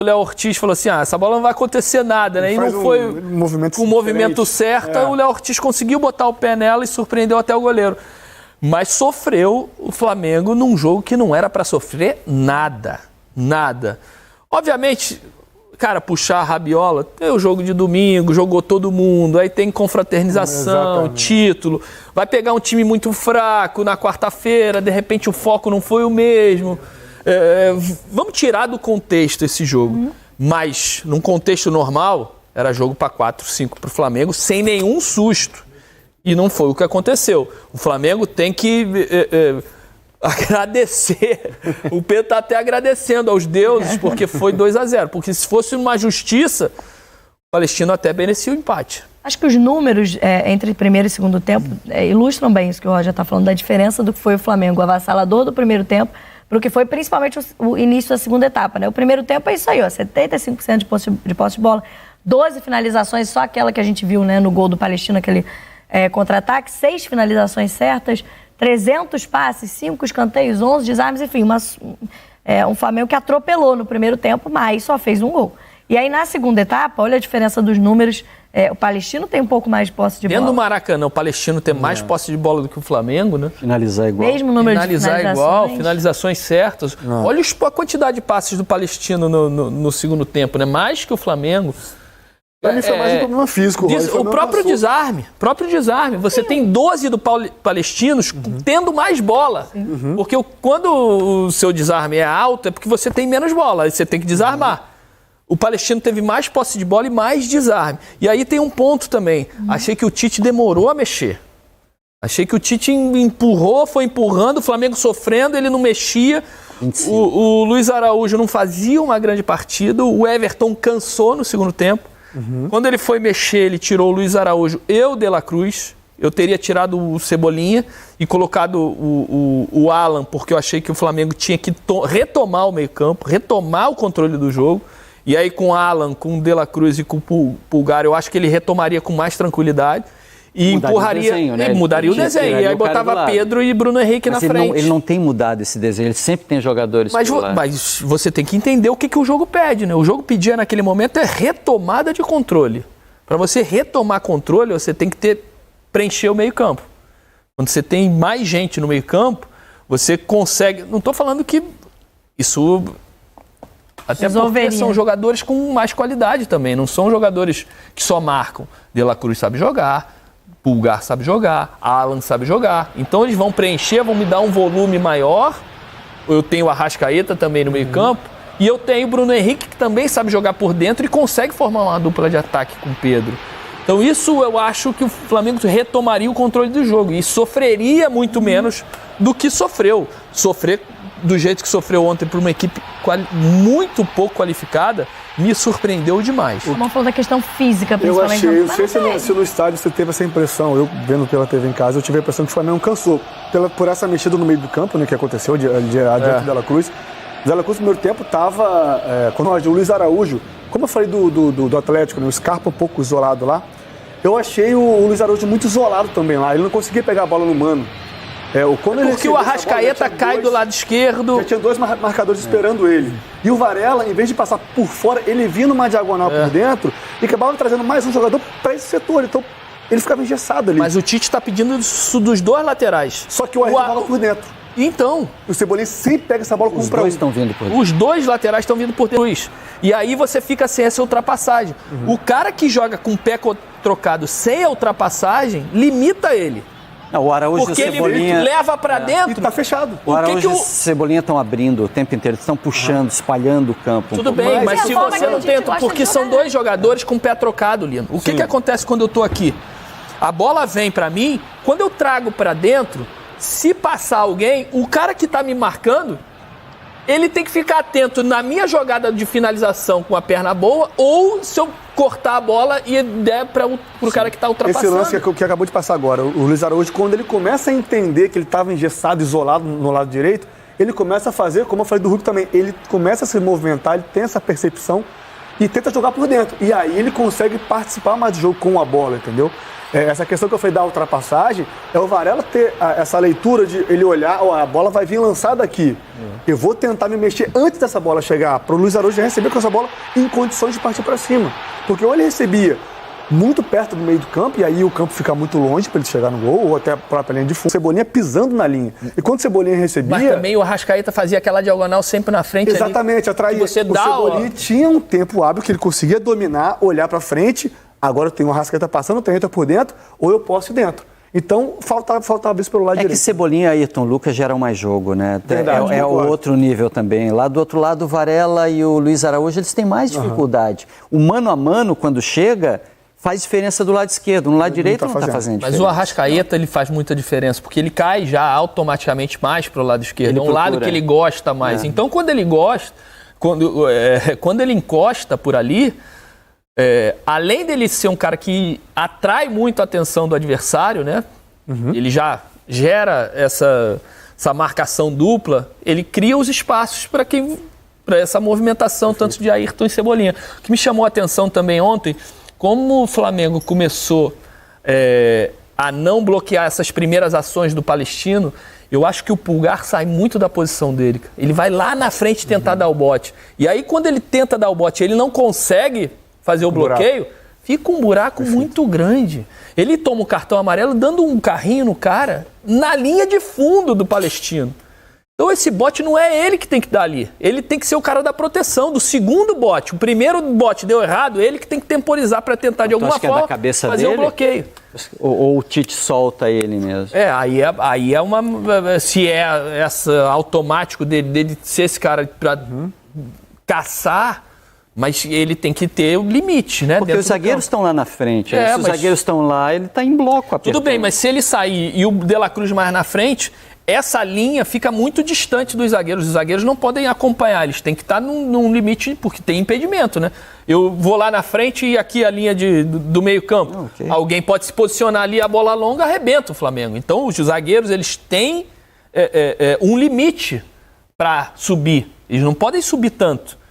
O Léo Ortiz falou assim, essa bola não vai acontecer nada, né? E não foi com o movimento certo, o Léo Ortiz conseguiu botar o pé nela e surpreendeu até o goleiro. Mas sofreu o Flamengo num jogo que não era para sofrer nada. Obviamente, cara, puxar a rabiola, tem o jogo de domingo, jogou todo mundo, aí tem confraternização, título, vai pegar um time muito fraco na quarta-feira, de repente o foco não foi o mesmo. Vamos tirar do contexto esse jogo, mas num contexto normal, era jogo para 4-5 para o Flamengo, sem nenhum susto. E não foi o que aconteceu. O Flamengo tem que agradecer. O Pedro está até agradecendo aos deuses, porque foi 2-0. Porque se fosse uma justiça, o Palestino até merecia o empate. Acho que os números entre primeiro e segundo tempo ilustram bem isso que o Roger está falando, da diferença do que foi o Flamengo avassalador do primeiro tempo para o que foi principalmente o início da segunda etapa, né? O primeiro tempo é isso aí, 75% de posse de bola, 12 finalizações, só aquela que a gente viu, né, no gol do Palestino, aquele contra-ataque, 6 finalizações certas, 300 passes, 5 escanteios, 11 desarmes, enfim, um Flamengo que atropelou no primeiro tempo, mas só fez um gol. E aí, na segunda etapa, olha a diferença dos números. O Palestino tem um pouco mais de posse de bola. Dentro do Maracanã, o Palestino tem mais posse de bola do que o Flamengo, né? Finalizar igual. Mesmo número de finalizações. Igual, finalizações certas. Olha a quantidade de passes do Palestino no segundo tempo, né? Mais que o Flamengo. Pra mim foi mais um problema físico. O próprio desarme. Você tem 12 do Palestinos tendo mais bola. Porque quando o seu desarme é alto, é porque você tem menos bola. Aí você tem que desarmar. O Palestino teve mais posse de bola e mais desarme. E aí tem um ponto também. Achei que o Tite demorou a mexer. Achei que o Tite foi empurrando, o Flamengo sofrendo, ele não mexia. O Luiz Araújo não fazia uma grande partida. O Everton cansou no segundo tempo. Quando ele foi mexer, ele tirou o Luiz Araújo e o De La Cruz. Eu teria tirado o Cebolinha e colocado o Alan, porque eu achei que o Flamengo tinha que retomar o meio-campo, retomar o controle do jogo. E aí com o Alan, com o De La Cruz e com o Pulgar, eu acho que ele retomaria com mais tranquilidade. E empurraria, mudaria o desenho. E aí botava Pedro e Bruno Henrique na frente. Ele não tem mudado esse desenho, ele sempre tem jogadores. Mas você tem que entender o que o jogo pede, né? O jogo pedia naquele momento retomada de controle. Para você retomar controle, você tem que preencher o meio-campo. Quando você tem mais gente no meio-campo, você consegue. Não estou falando que isso. Até porque são jogadores com mais qualidade também. Não são jogadores que só marcam. De La Cruz sabe jogar. Pulgar sabe jogar, Alan sabe jogar. Então eles vão preencher, vão me dar um volume maior. Eu tenho o Arrascaeta também no meio campo. E eu tenho o Bruno Henrique, que também sabe jogar por dentro e consegue formar uma dupla de ataque com o Pedro. Então isso eu acho que o Flamengo retomaria o controle do jogo. E sofreria muito menos do que sofreu. Sofrer do jeito que sofreu ontem por uma equipe muito pouco qualificada, me surpreendeu demais. Vamos falar da questão física, principalmente. Eu achei, não sei se no estádio você teve essa impressão, eu vendo pela TV em casa, eu tive a impressão que o Flamengo cansou por essa mexida no meio do campo, né, que aconteceu diante do De La Cruz. O De La Cruz no primeiro tempo estava, quando o Luiz Araújo, como eu falei do Atlético, né, o Scarpa um pouco isolado lá, eu achei o Luiz Araújo muito isolado também lá, ele não conseguia pegar a bola no mano. Porque o Arrascaeta cai do lado esquerdo. Já tinha 2 marcadores esperando ele. E o Varela, em vez de passar por fora, ele vinha numa diagonal por dentro e acabava trazendo mais um jogador para esse setor. Então, ele ficava engessado ali. Mas o Tite está pedindo isso dos 2 laterais. Só que o Arrascaeta estava por dentro. Então. O Cebolinha sempre pega essa bola com os dois estão vindo por dentro. Os 2 laterais estão vindo por dentro. E aí você fica sem essa ultrapassagem. O cara que joga com o pé trocado sem a ultrapassagem, limita ele. Não, o Araújo porque e o Cebolinha... ele leva pra dentro... E tá fechado. O Araújo e o Cebolinha estão abrindo o tempo inteiro, estão puxando, espalhando o campo. Tudo bem, mas se você não tenta... Porque são 2 jogadores com o pé trocado, Lino. O que acontece quando eu tô aqui? A bola vem pra mim, quando eu trago pra dentro, se passar alguém, o cara que tá me marcando, ele tem que ficar atento na minha jogada de finalização com a perna boa, ou se eu cortar a bola e der pro cara que tá ultrapassando. Esse lance que acabou de passar agora, o Luiz Araújo, quando ele começa a entender que ele estava engessado, isolado no lado direito, ele começa a fazer, como eu falei do Hulk também, ele começa a se movimentar, ele tem essa percepção e tenta jogar por dentro. E aí ele consegue participar mais do jogo com a bola, entendeu? essa questão que eu falei da ultrapassagem, é o Varela ter essa leitura de ele olhar, a bola vai vir lançada aqui. Eu vou tentar me mexer antes dessa bola chegar, para o Luiz Araújo já receber com essa bola em condições de partir para cima. Porque ou ele recebia muito perto do meio do campo, e aí o campo fica muito longe para ele chegar no gol, ou até a própria linha de fundo. Cebolinha pisando na linha. E quando o Cebolinha recebia... Mas também o Arrascaeta fazia aquela diagonal sempre na frente. Exatamente, atraía. O Cebolinha tinha um tempo hábil que ele conseguia dominar, olhar para frente. Agora eu tenho o Arrascaeta passando, tem entra por dentro, ou eu posso ir dentro. Então, faltava isso pelo lado direito. Que Cebolinha e Ayrton Lucas geram mais jogo, né? Verdade, é outro nível também. Lá do outro lado, o Varela e o Luiz Araújo, eles têm mais dificuldade. O mano a mano, quando chega, faz diferença do lado esquerdo. No lado direito não está fazendo diferença. Mas o Arrascaeta, ele faz muita diferença, porque ele cai já automaticamente mais para o lado esquerdo. É um lado que ele gosta mais. Então, quando ele gosta, quando ele encosta por ali... além dele ser um cara que atrai muito a atenção do adversário, né? Ele já gera essa marcação dupla, ele cria os espaços para essa movimentação, tanto de Ayrton e Cebolinha. O que me chamou a atenção também ontem, como o Flamengo começou a não bloquear essas primeiras ações do Palestino, eu acho que o Pulgar sai muito da posição dele. Ele vai lá na frente tentar dar o bote. E aí, quando ele tenta dar o bote, ele não consegue fazer o bloqueio, fica um buraco muito grande. Ele toma o cartão amarelo dando um carrinho no cara na linha de fundo do Palestino. Então esse bote não é ele que tem que dar ali. Ele tem que ser o cara da proteção, do segundo bote. O primeiro bote deu errado, ele que tem que temporizar para tentar de alguma forma fazer o bloqueio. Ou o Tite solta ele mesmo. Aí é uma... Se é essa automático dele ser esse cara para caçar... Mas ele tem que ter o limite, né? Porque os zagueiros estão lá na frente. Se os zagueiros estão lá, ele está em bloco apertando. Tudo bem, mas se ele sair e o De La Cruz mais na frente, essa linha fica muito distante dos zagueiros. Os zagueiros não podem acompanhar, eles têm que estar num limite, porque tem impedimento, né? Eu vou lá na frente e aqui a linha do meio campo. Alguém pode se posicionar ali, a bola longa arrebenta o Flamengo. Então os zagueiros, eles têm um limite para subir. Eles não podem subir tanto.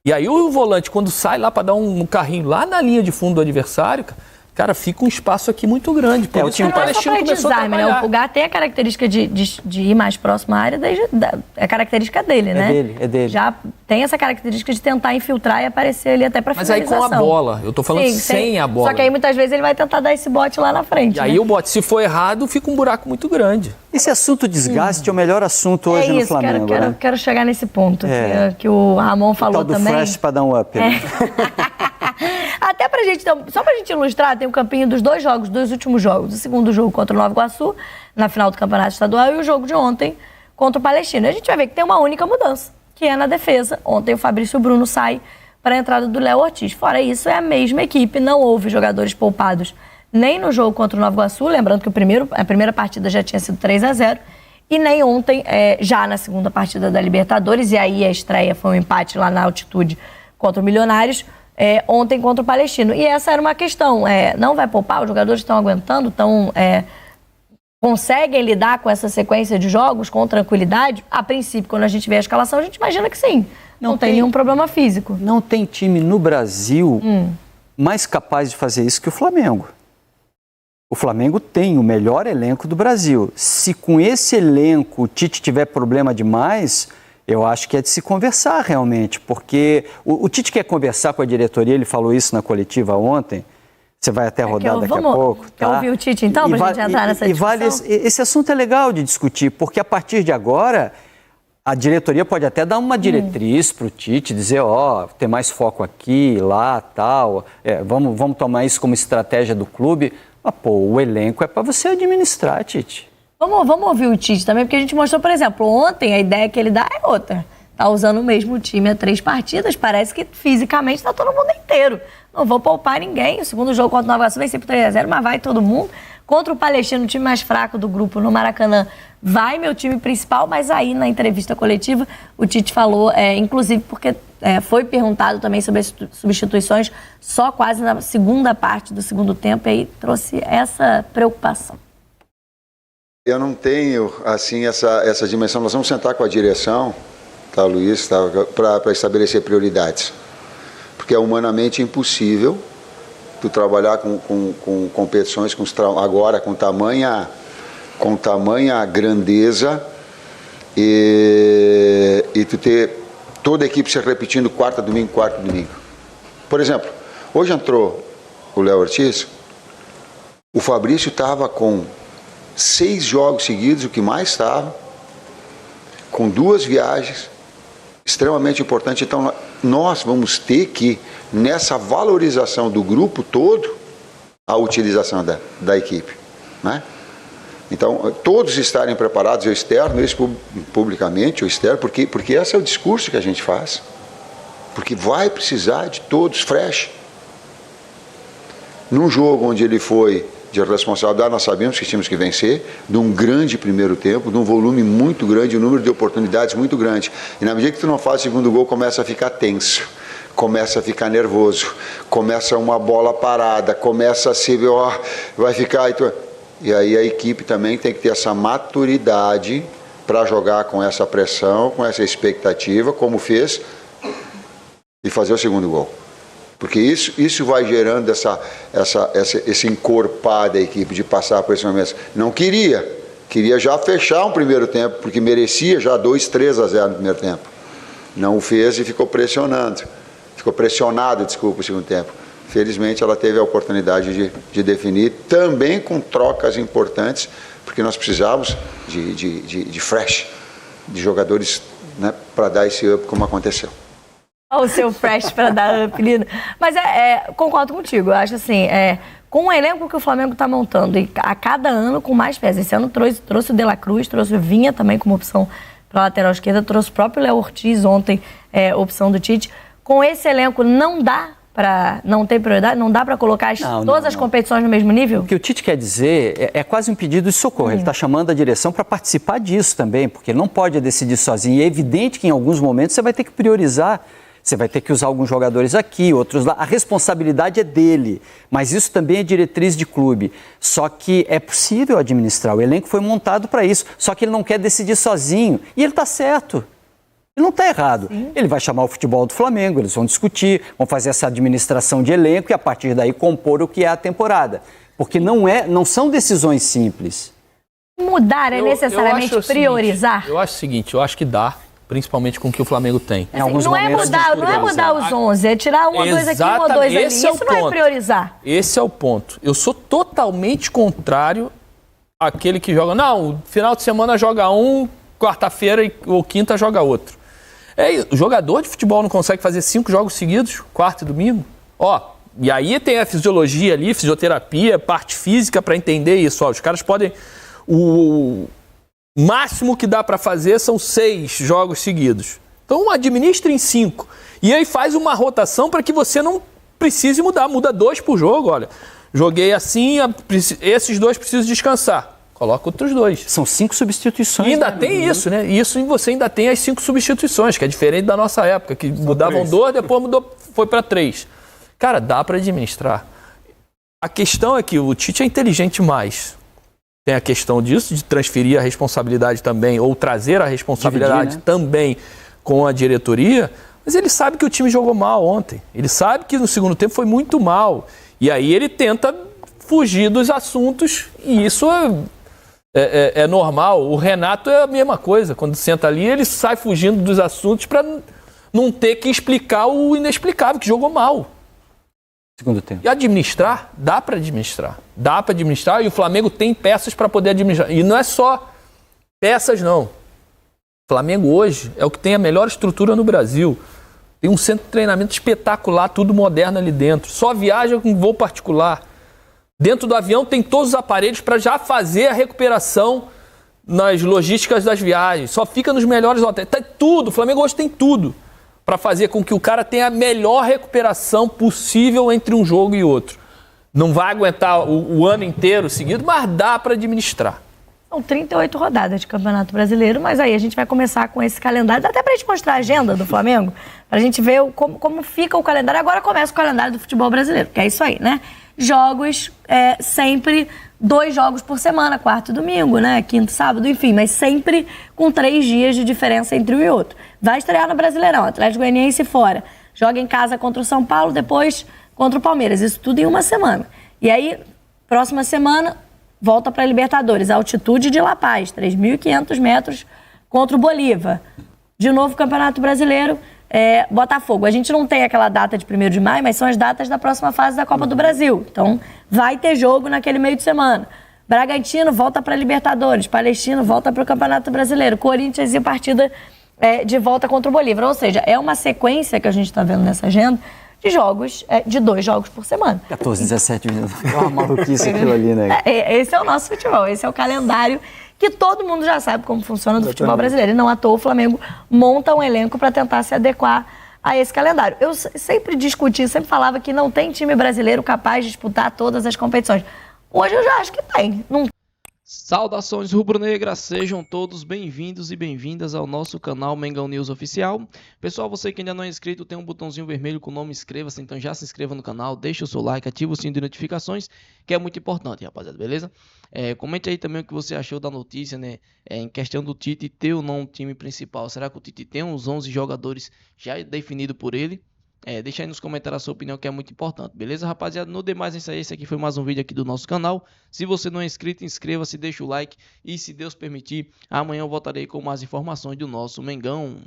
E aí o volante, quando sai lá para dar um carrinho lá na linha de fundo do adversário, cara, fica um espaço aqui muito grande. Por isso que o Palestino começou a trabalhar. Né? O Pulgar tem a característica de ir mais próximo à área, é característica dele, né? É dele. Já tem essa característica de tentar infiltrar e aparecer ali até para finalização. Mas aí com a bola, eu tô falando sem a bola. Só que aí muitas vezes ele vai tentar dar esse bote lá na frente. E aí o bote, se for errado, fica um buraco muito grande. Esse assunto desgaste é o melhor assunto hoje no Flamengo, né? Quero chegar nesse ponto que o Ramon falou também. O tal do flash para dar um up. Né? Até pra gente, só pra gente ilustrar, tem um campinho dos dois últimos jogos. O segundo jogo contra o Nova Iguaçu, na final do Campeonato Estadual, e o jogo de ontem contra o Palestino. E a gente vai ver que tem uma única mudança, que é na defesa. Ontem o Fabrício Bruno sai para a entrada do Léo Ortiz. Fora isso, é a mesma equipe, não houve jogadores poupados nem no jogo contra o Nova Iguaçu, lembrando que a primeira partida já tinha sido 3-0, e nem ontem, já na segunda partida da Libertadores, e aí a estreia foi um empate lá na altitude contra o Milionários, ontem contra o Palestino. E essa era uma questão, não vai poupar, os jogadores estão aguentando, conseguem lidar com essa sequência de jogos com tranquilidade? A princípio, quando a gente vê a escalação, a gente imagina que sim. Não tem nenhum problema físico. Não tem time no Brasil mais capaz de fazer isso que o Flamengo. O Flamengo tem o melhor elenco do Brasil. Se com esse elenco o Tite tiver problema demais, eu acho que é de se conversar realmente, porque o Tite quer conversar com a diretoria, ele falou isso na coletiva ontem, você vai até rodar daqui a pouco. Quer ouvir o Tite então, para a gente entrar nessa discussão? Esse assunto é legal de discutir, porque a partir de agora, a diretoria pode até dar uma diretriz para o Tite, dizer, tem mais foco aqui, lá, tal, vamos tomar isso como estratégia do clube. Mas, o elenco é para você administrar, Tite. Vamos ouvir o Tite também, porque a gente mostrou, por exemplo, ontem a ideia que ele dá é outra. Tá usando o mesmo time há 3 partidas, parece que fisicamente tá todo mundo inteiro. Não vou poupar ninguém. O segundo jogo contra o Nova Iguaçu vai ser por 3-0, mas vai todo mundo. Contra o Palestino, o time mais fraco do grupo no Maracanã, vai meu time principal, mas aí na entrevista coletiva o Tite falou, inclusive porque foi perguntado também sobre as substituições só quase na segunda parte do segundo tempo, e aí trouxe essa preocupação. Eu não tenho, assim, essa dimensão. Nós vamos sentar com a direção, tá, Luiz, para estabelecer prioridades. Porque é humanamente impossível tu trabalhar com competições agora com tamanha grandeza e tu ter toda a equipe se repetindo quarta, domingo. Por exemplo, hoje entrou o Léo Ortiz, o Fabrício estava com 6 jogos seguidos, o que mais estava, com 2 viagens, extremamente importante. Então, nós vamos ter que, nessa valorização do grupo todo, a utilização da equipe, né? Então, todos estarem preparados, eu externo isso publicamente, porque esse é o discurso que a gente faz. Porque vai precisar de todos fresh. Num jogo onde ele foi de responsabilidade, nós sabemos que tínhamos que vencer, de um grande primeiro tempo, de um volume muito grande, um número de oportunidades muito grande. E na medida que tu não faz o segundo gol, começa a ficar tenso, começa a ficar nervoso, começa uma bola parada, começa a se ver, vai ficar... E aí a equipe também tem que ter essa maturidade para jogar com essa pressão, com essa expectativa, como fez, e fazer o segundo gol. Porque isso vai gerando esse encorpar da equipe de passar por esse momento. Não queria já fechar um primeiro tempo, porque merecia já 2-3-0 no primeiro tempo. Não o fez e ficou pressionado, o segundo tempo. Felizmente ela teve a oportunidade de definir, também com trocas importantes, porque nós precisávamos de fresh, de jogadores, né, para dar esse up como aconteceu. O seu fresh para dar up, lindo. Mas concordo contigo, eu acho assim, com o elenco que o Flamengo está montando, e a cada ano com mais peças. Esse ano trouxe o De La Cruz, trouxe o Vinha também como opção para a lateral esquerda, trouxe o próprio Léo Ortiz ontem, opção do Tite. Com esse elenco não dá para não ter prioridade? Não dá para colocar todas as competições no mesmo nível? O que o Tite quer dizer é quase um pedido de socorro. Ele está chamando a direção para participar disso também, porque ele não pode decidir sozinho. E é evidente que em alguns momentos você vai ter que priorizar. Você vai ter que usar alguns jogadores aqui, outros lá. A responsabilidade é dele, mas isso também é diretriz de clube. Só que é possível administrar. O elenco foi montado para isso, só que ele não quer decidir sozinho. E ele está certo. Ele não está errado. Sim. Ele vai chamar o futebol do Flamengo, eles vão discutir, vão fazer essa administração de elenco e a partir daí compor o que é a temporada. Porque não são decisões simples. Mudar é necessariamente priorizar? Eu acho o seguinte, eu acho que dá, principalmente com o que o Flamengo tem. Assim, não é mudar os 11, é tirar um ou dois aqui, um ou dois ali. Isso não é priorizar. Esse é o ponto. Eu sou totalmente contrário àquele que joga... Não, final de semana joga um, quarta-feira ou quinta joga outro. O jogador de futebol não consegue fazer 5 jogos seguidos, quarta e domingo? E aí tem a fisiologia ali, fisioterapia, parte física para entender isso. Os caras podem... O máximo que dá para fazer são 6 jogos seguidos. Então administra em 5. E aí faz uma rotação para que você não precise mudar. Muda 2 por jogo, olha. Joguei assim, esses 2 precisam descansar. Coloca outros 2. São 5 substituições. E ainda tem isso, né? Isso você ainda tem as 5 substituições, que é diferente da nossa época, que mudavam 2, depois foi para 3. Cara, dá para administrar. A questão é que o Tite é inteligente demais. Tem a questão disso, de transferir a responsabilidade também, ou trazer a responsabilidade também com a diretoria, mas ele sabe que o time jogou mal ontem. Ele sabe que no segundo tempo foi muito mal. E aí ele tenta fugir dos assuntos, e isso é normal. O Renato é a mesma coisa. Quando senta ali, ele sai fugindo dos assuntos para não ter que explicar o inexplicável, que jogou mal. Segundo tempo. E administrar, dá para administrar. Dá para administrar e o Flamengo tem peças para poder administrar. E não é só peças, não. O Flamengo hoje é o que tem a melhor estrutura no Brasil. Tem um centro de treinamento espetacular, tudo moderno ali dentro. Só viaja com voo particular. Dentro do avião tem todos os aparelhos para já fazer a recuperação nas logísticas das viagens. Só fica nos melhores hotéis. Tem tudo. O Flamengo hoje tem tudo para fazer com que o cara tenha a melhor recuperação possível entre um jogo e outro. Não vai aguentar o ano inteiro seguido, mas dá para administrar. São 38 rodadas de Campeonato Brasileiro, mas aí a gente vai começar com esse calendário. Dá até pra gente mostrar a agenda do Flamengo, pra gente ver como fica o calendário. Agora começa o calendário do futebol brasileiro, que é isso aí, né? Jogos, sempre 2 jogos por semana, quarto e domingo, né? Quinto, sábado, enfim, mas sempre com 3 dias de diferença entre um e outro. Vai estrear no Brasileirão, Atlético Goianiense fora. Joga em casa contra o São Paulo, depois contra o Palmeiras. Isso tudo em uma semana. E aí, próxima semana, volta para a Libertadores. Altitude de La Paz, 3.500 metros contra o Bolívar. De novo, Campeonato Brasileiro, Botafogo. A gente não tem aquela data de 1º de maio, mas são as datas da próxima fase da Copa do Brasil. Então, vai ter jogo naquele meio de semana. Bragantino volta para a Libertadores. Palestino volta para o Campeonato Brasileiro. Corinthians e partida de volta contra o Bolívar. Ou seja, é uma sequência que a gente está vendo nessa agenda de jogos, de 2 jogos por semana. 14, 17 minutos. É uma maluquice aquilo ali, né? Esse é o nosso futebol, esse é o calendário que todo mundo já sabe como funciona do futebol brasileiro. E não à toa o Flamengo monta um elenco para tentar se adequar a esse calendário. Eu sempre discuti, sempre falava que não tem time brasileiro capaz de disputar todas as competições. Hoje eu já acho que tem. Não... Saudações rubro-negras, sejam todos bem-vindos e bem-vindas ao nosso canal Mengão News Oficial. Pessoal, você que ainda não é inscrito, tem um botãozinho vermelho com o nome inscreva-se, então já se inscreva no canal, deixa o seu like, ativa o sininho de notificações, que é muito importante, rapaziada, beleza? Comente aí também o que você achou da notícia, né, em questão do Tite ter ou não um time principal. Será que o Tite tem uns 11 jogadores já definidos por ele? Deixa aí nos comentários a sua opinião, que é muito importante, beleza, rapaziada? No demais, é isso aí. Esse aqui foi mais um vídeo aqui do nosso canal. Se você não é inscrito, inscreva-se, deixa o like. E se Deus permitir, amanhã eu voltarei com mais informações do nosso Mengão.